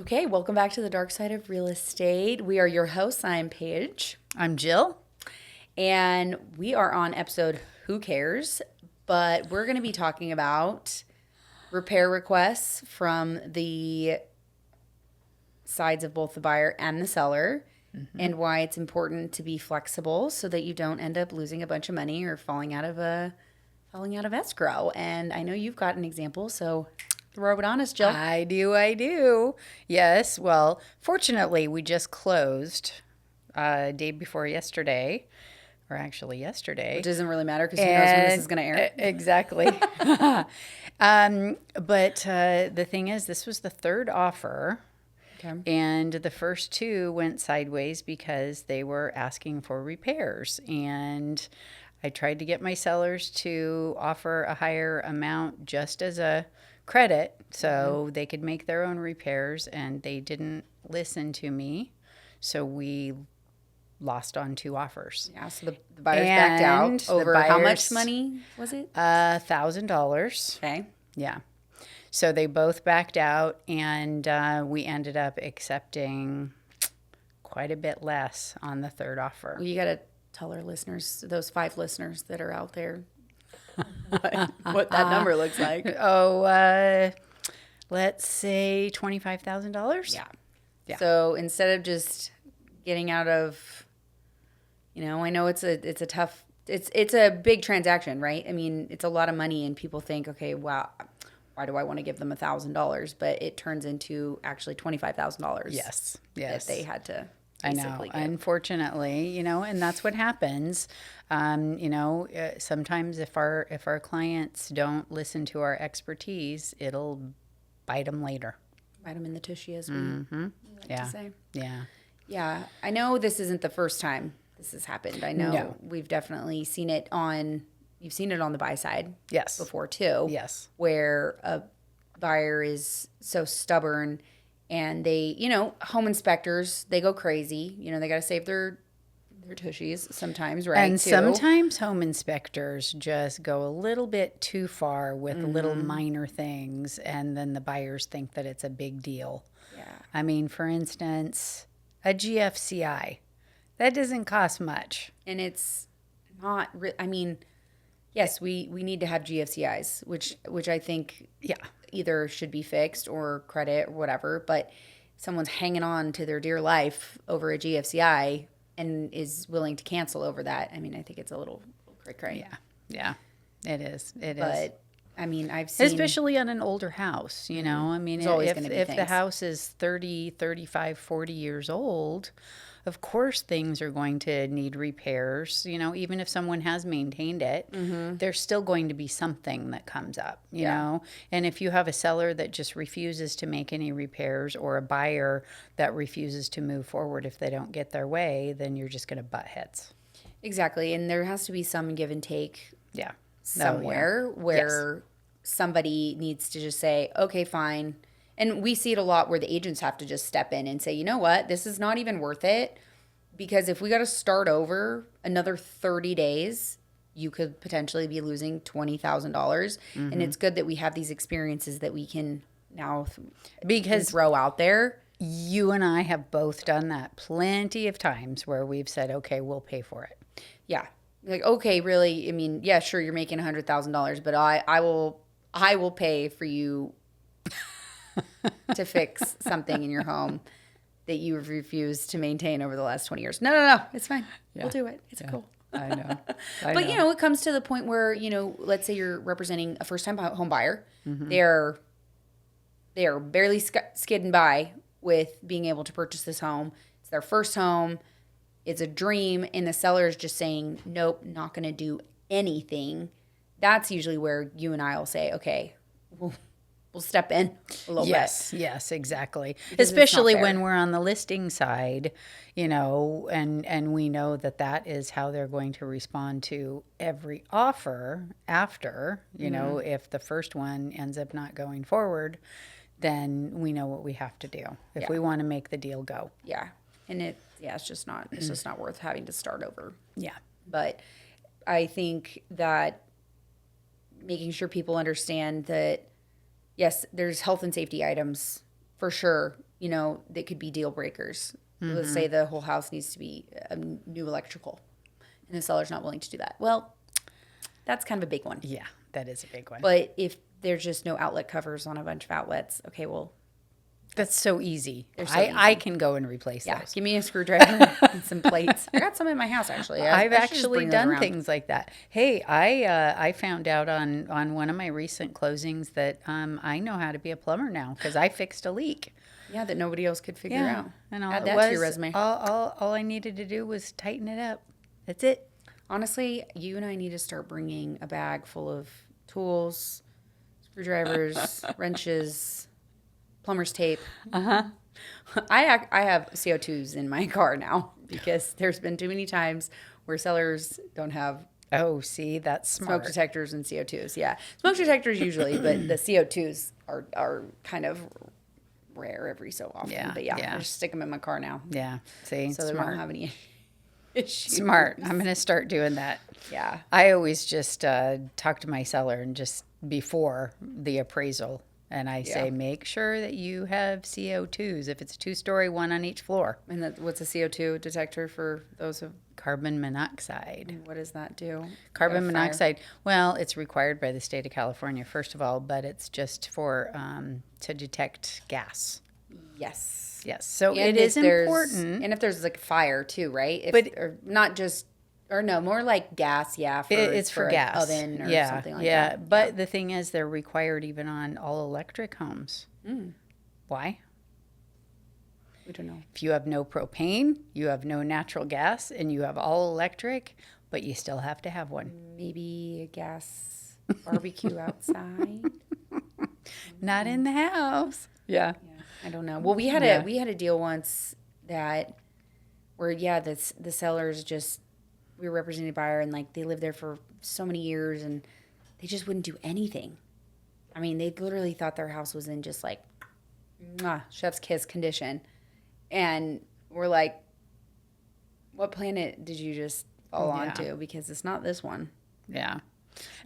Okay, welcome back to the dark side of real estate. We are your hosts. I'm Paige, I'm Jill. and we are on episode Who Cares? But we're going to be talking about repair requests from the sides of both the buyer and the seller, and why it's important to be flexible so that you don't end up losing a bunch of money or falling out of escrow. And I know you've got an example, so throw it on us, Jill. I do. Yes. Well, fortunately, we just closed day before yesterday, or actually yesterday. Which doesn't really matter because who knows when this is going to air. Exactly. But the thing is, this was the third offer. Okay. And the first two went sideways because they were asking for repairs. And I tried to get my sellers to offer a higher amount just as a credit so they could make their own repairs, and they didn't listen to me. So we lost on two offers. Yeah, so the buyers backed out And the over how much buyers- money was it? $1,000. Okay. Yeah. So they both backed out, and we ended up accepting quite a bit less on the third offer. Well, you got to tell our listeners, those 5 listeners that are out there, what that number looks like. Let's say $25,000. Yeah. Yeah. So instead of just getting out of, I know it's a tough, it's a big transaction, right? I mean, it's a lot of money, and people think, okay, wow, why do I want to give them $1,000? But it turns into actually $25,000. Yes. That they had to. I know. basically give. Unfortunately, and that's what happens. Sometimes if our clients don't listen to our expertise, it'll bite them later. Bite them in the tushy, as we like Yeah. to say. Yeah. Yeah, I know this isn't the first time this has happened. I know No. we've definitely seen it you've seen it on the buy side Yes. before too. Yes. Where a buyer is so stubborn, and they, home inspectors, they go crazy. They got to save their tushies sometimes, right? And too. sometimes home inspectors just go a little bit too far with little minor things, and then the buyers think that it's a big deal. Yeah. I mean, for instance, a GFCI, that doesn't cost much. And it's not, I mean, yes, we need to have GFCIs, which I think Yeah. either should be fixed or credit or whatever, but someone's hanging on to their dear life over a GFCI and is willing to cancel over that. I mean, I think it's a little cray-cray. Yeah. Yeah. It is. It is. But I mean, I've seen, Especially on an older house, I mean, There's always if gonna be the things. house is 30, 35, 40 years old, of course things are going to need repairs. Even if someone has maintained it, there's still going to be something that comes up, you know? And if you have a seller that just refuses to make any repairs, or a buyer that refuses to move forward if they don't get their way, then you're just going to butt heads. exactly, and there has to be some give and take Yeah. somewhere where somebody needs to just say, okay, fine. And we see it a lot where the agents have to just step in and say, you know what, this is not even worth it, because if we got to start over another 30 days, you could potentially be losing $20,000. And it's good that we have these experiences that we can now Because throw out there. you and I have both done that plenty of times where we've said, okay, we'll pay for it. Yeah. Like, okay, really, I mean, yeah, sure, you're making $100,000, but I will pay for you to fix something in your home that you have refused to maintain over the last 20 years. No, it's fine. We'll do it. It's cool. I know. But, it comes to the point where, let's say you're representing a first-time home buyer. They're barely skidding by with being able to purchase this home. It's their first home. It's a dream, and the seller is just saying, nope, not going to do anything. That's usually where you and I will say, okay, we'll step in a little bit. Yes, exactly. Because it's not Especially fair. when we're on the listing side, and we know that is how they're going to respond to every offer after, if the first one ends up not going forward, then we know what we have to do if we want to make the deal go. Yeah. And it's just not worth having to start over. Yeah. But I think that making sure people understand that, yes, there's health and safety items for sure, that could be deal breakers. Let's say the whole house needs to be new electrical, and the seller's not willing to do that. Well, that's kind of a big one. Yeah, that is a big one. But if there's just no outlet covers on a bunch of outlets, okay, well, That's so easy. so I can go and replace yeah, those. give me a screwdriver and some plates. I got some in my house, actually. I've I should just actually bring those done around. things like that. Hey, I found out on one of my recent closings that I know how to be a plumber now because I fixed a leak. Yeah, that nobody else could figure out. And Add that to your resume. All I needed to do was tighten it up. That's it. Honestly, you and I need to start bringing a bag full of tools, screwdrivers, wrenches, plumber's tape. I have CO2s in my car now because there's been too many times where sellers don't have Oh, see, that's smoke smart. detectors and CO2s. Yeah, smoke detectors usually, but the CO2s are kind of rare every so often. Yeah, But yeah, yeah. I just stick them in my car now, Yeah, see, so they smart. won't have any issues. Smart. I'm going to start doing that. Yeah. I always just talk to my seller and just before the appraisal, and I say, Yeah. make sure that you have CO2s. If it's a 2-story, one on each floor. And what's a CO2 detector for those who? Carbon monoxide. What does that do? Carbon Got a fire? monoxide. Well, it's required by the state of California, first of all, but it's just for to detect gas. Yes. Yes, so And it if is there's- important. And if there's like fire too, right? But- or not just, or no, more like gas. Yeah, It's for an gas. oven or yeah, something like yeah. that. But the thing is, they're required even on all electric homes. Why? We don't know. If you have no propane, you have no natural gas, and you have all electric, but you still have to have one. Maybe a gas barbecue outside. Not in the house. Yeah. Yeah, I don't know. Well, we had a deal once that where the sellers just, we were representing a buyer, and like they lived there for so many years and they just wouldn't do anything. I mean, they literally thought their house was in just like chef's kiss condition. And we're like, what planet did you just fall onto? Because it's not this one. Yeah.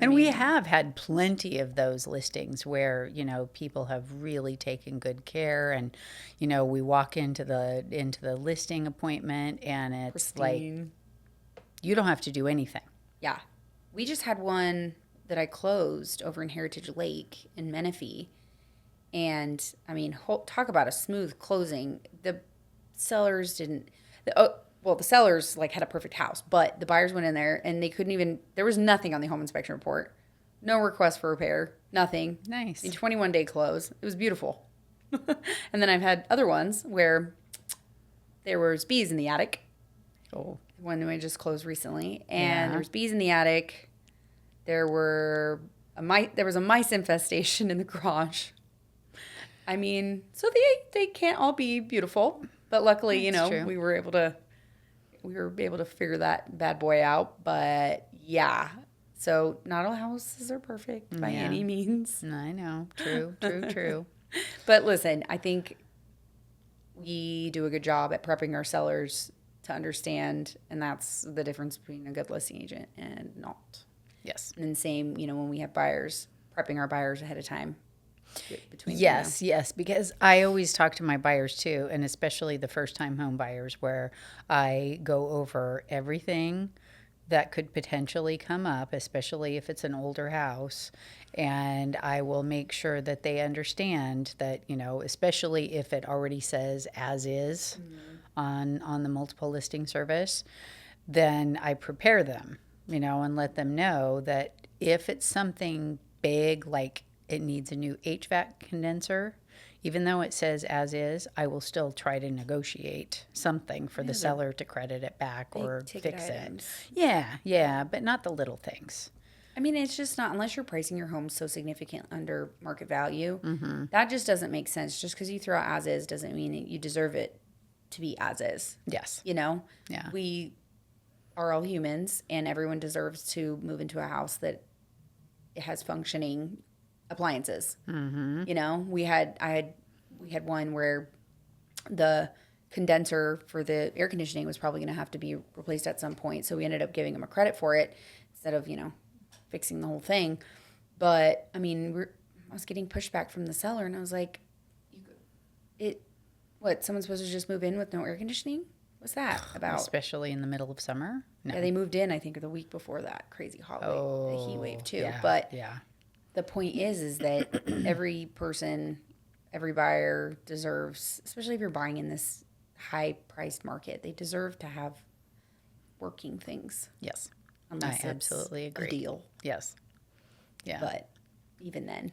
And we have had plenty of those listings where, people have really taken good care and, we walk into the listing appointment and it's like, Pristine. you don't have to do anything. Yeah. We just had one that I closed over in Heritage Lake in Menifee. And I mean, talk about a smooth closing. The sellers didn't, the sellers like had a perfect house, but the buyers went in there and they couldn't even, there was nothing on the home inspection report. No request for repair, nothing. Nice. A 21-day close. It was beautiful. And then I've had other ones where there was bees in the attic. Oh. One we just closed recently, and Yeah. there was bees in the attic. There was a mice infestation in the garage. I mean, so they can't all be beautiful, but luckily, That's true. we were able to figure that bad boy out. But yeah, so not all houses are perfect by Yeah. any means. I know. True. But listen, I think we do a good job at prepping our sellers to understand, and that's the difference between a good listing agent and not. Yes. And same, when we have buyers, prepping our buyers ahead of time. Between Yes, because I always talk to my buyers too, and especially the first-time home buyers, where I go over everything that could potentially come up, especially if it's an older house, and I will make sure that they understand that, especially if it already says as is on the multiple listing service, then I prepare them, and let them know that if it's something big like it needs a new HVAC condenser, even though it says as is, I will still try to negotiate something for the seller to credit it back or big-ticket fix items. it. Yeah, but not the little things. I mean, it's just not, unless you're pricing your home so significant under market value, Mm-hmm. that just doesn't make sense. Just because you throw out as is doesn't mean that you deserve it to be as is. Yes. Yeah. We are all humans, and everyone deserves to move into a house that has functioning appliances. Mm-hmm. We had one where the condenser for the air conditioning was probably going to have to be replaced at some point, so we ended up giving them a credit for it instead of fixing the whole thing. But I mean, I was getting pushback from the seller, and I was like, What, someone's supposed to just move in with no air conditioning? What's that about? Especially in the middle of summer? No. Yeah, they moved in, I think, the week before that crazy holiday, the heat wave too. Yeah, But yeah. the point is that every person, every buyer deserves, especially if you're buying in this high-priced market, they deserve to have working things. Yes. Unless I it's absolutely agree. a deal. Yes. Yeah. But even then.